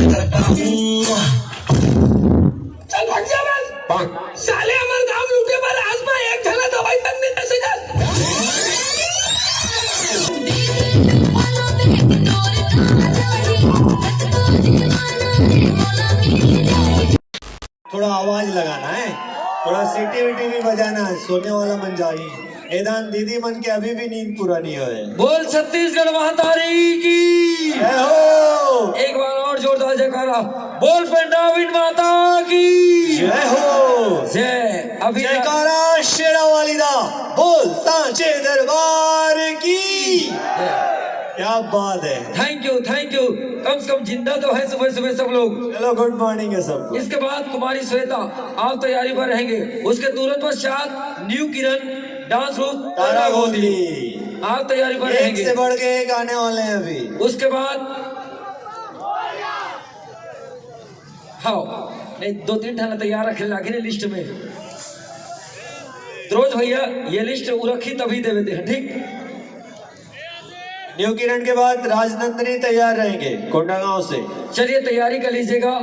चल भाग जा बस साले हमारे गांव लूटे पर आज में एक थैला दवाई बनने कैसे कर थोड़ा आवाज लगाना है, थोड़ा सीटी वीटी भी बजाना है, सोने वाला मन जागी। एदान दीदी मन के अभी भी नींद पूरा नहीं हुए। बोल छत्तीसगढ़ महातारी की जय हो। एक बार और जोरदार जयकारा बोल पंडाविन माता की जय हो। जय। अभी जयकारा शेरा वालिदा बोल सांचे दरबार की। क्या बात है। थैंक यू कम से कम जिंदा तो है सुबह सुबह सब लोग। चलो गुड मॉर्निंग है सबको। इसके बाद कुमारी श्वेता आप तैयारी पर रहेंगे। उसके तुरंत पश्चात न्यू किरण डांस ग्रुप तारा गोदी आप तैयारी पर एक रहेंगे। से बढ़ के एक आने वाले हैं अभी। उसके बाद हाँ नहीं 2-3 ठाना तैयार रखे लागे लिस्ट में। रोज भैया ये लिस्ट रखी तभी देवे दे ठीक। न्यू किरण के बाद राजनंदिनी तैयार रहेंगे कोंडागांव से। चलिए तैयारी कर लीजिएगा।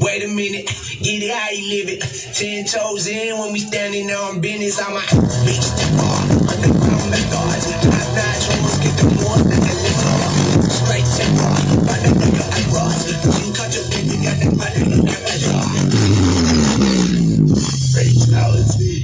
Wait a minute, get it how you live it. 10 toes in when we standing on business. I'm a bitch, underground methods. Top notch hoes, get the more than the lift. Straight to raw, but the nigga I cross. You cut your baby, got that money, you got my jaw. Fatality.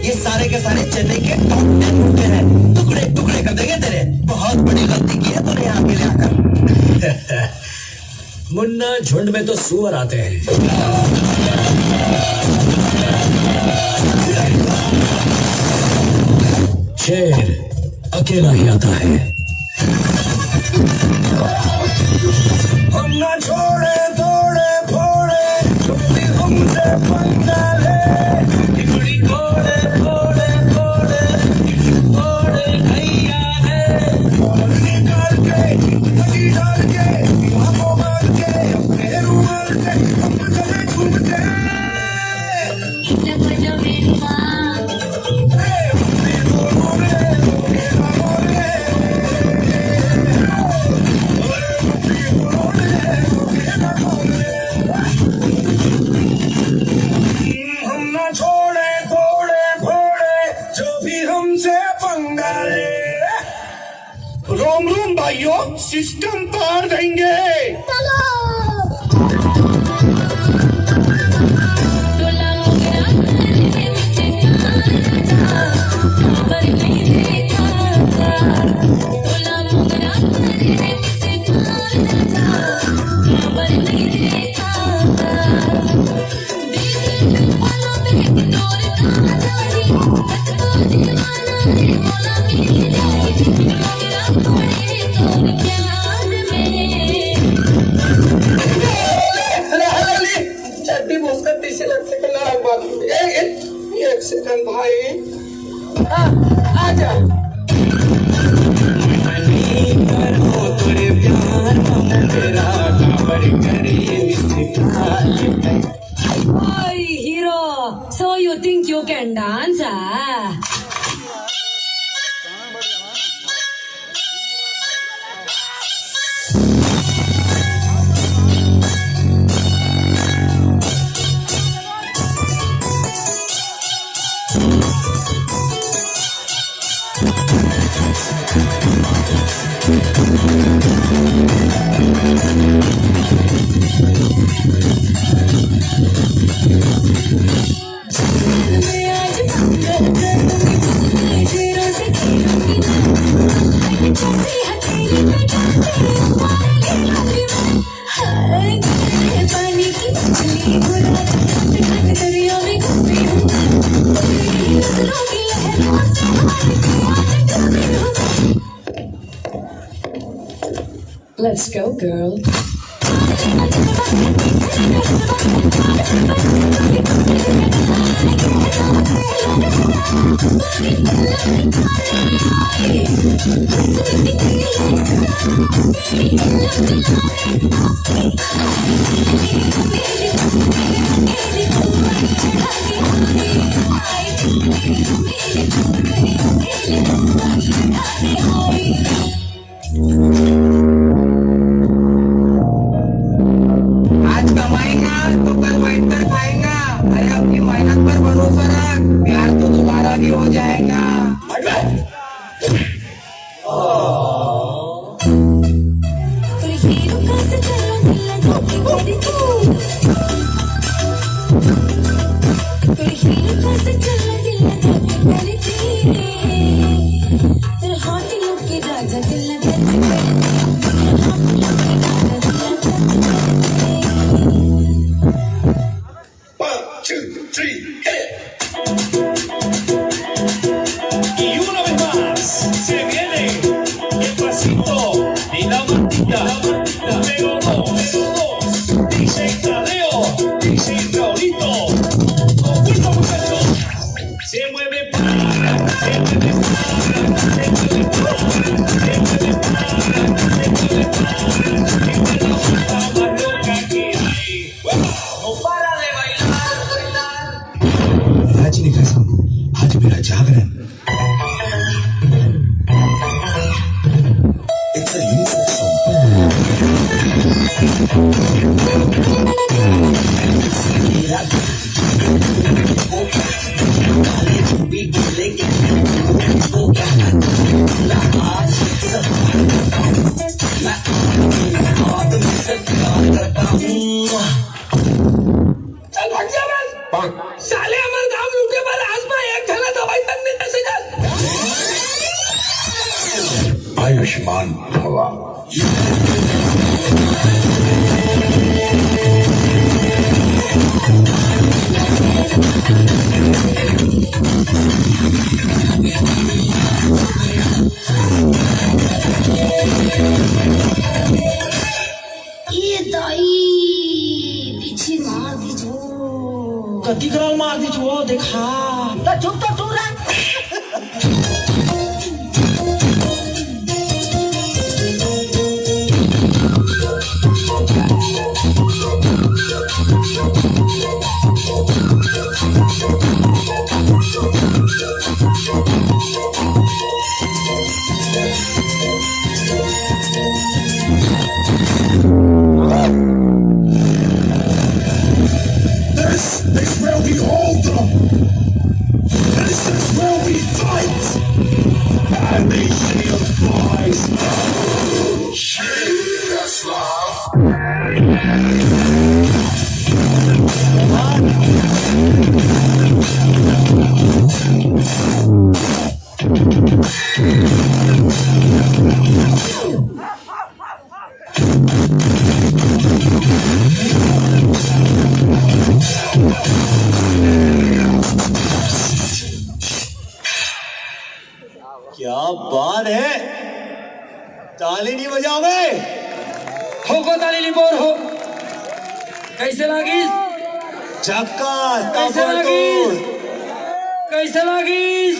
ये सारे के सारे चेन्नई के top 10 मुर्गे हैं। टुकड़े टुकड़े कर देंगे तेरे। बहुत बड़ी गलती की है तूने यहाँ पे आकर। मुन्ना झुंड में तो सुअर आते हैं। शेर अकेला ही आता है। हम ना छोड़े तोड़े फोड़े कभी हमसे पंगा ले। टिकड़ी फोड़े फोड़े फोड़े फोड़े भैया है। निकाल के कटी डाल के हमको मार के अपने रुमाल से हम गले घूमते। रोम रोम भाइयों सिस्टम पार देंगे। एक सेकंड भाई आजा। Oi, hero, so you think you can dance, ah? Let's go, girl. आज कमाएगा तो कल बैठ कर खाएगा। अरे अपनी मेहनत पर भरोसा रख, प्यार तो तुम्हारा भी हो जाएगा। Y una vez más se viene el pasito y la mantilla. Número dos, dice Tadeo, dice Raulito. Con fuerza, muchachos. Se mueve para, se mueve para, se mueve para, se mueve para, se mueve para. Esta es la vuelta más loca que hay. No para de bailar. राजी ने कसम आज मेरा जागरण It's a unique song. चल भाग जा बस। साले हमारे गांव लूटे पर आज में एक थैला दवाई तक नहीं दे सका। आयुष्मान भवा ये दाई पीछे मार दी जो कति कराल मार दी जो देखा। तो चुप तो तू रह। This is where we hold them. This is where we fight. And the shield flies. Shield love. क्या बात है, ताली नहीं बजाओगे? ठोको ताली लिपोर हो। कैसे लागिस? झक्कास, कैसे ताबड़तोड़। लागिस? कैसे लागिस?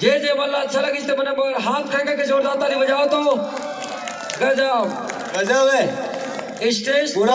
जे बल्ला अच्छा लगिस तो मने पर हाथ फेंक के जोरदार ताली बजाओ तो गजब। गजब है। स्टेज पूरा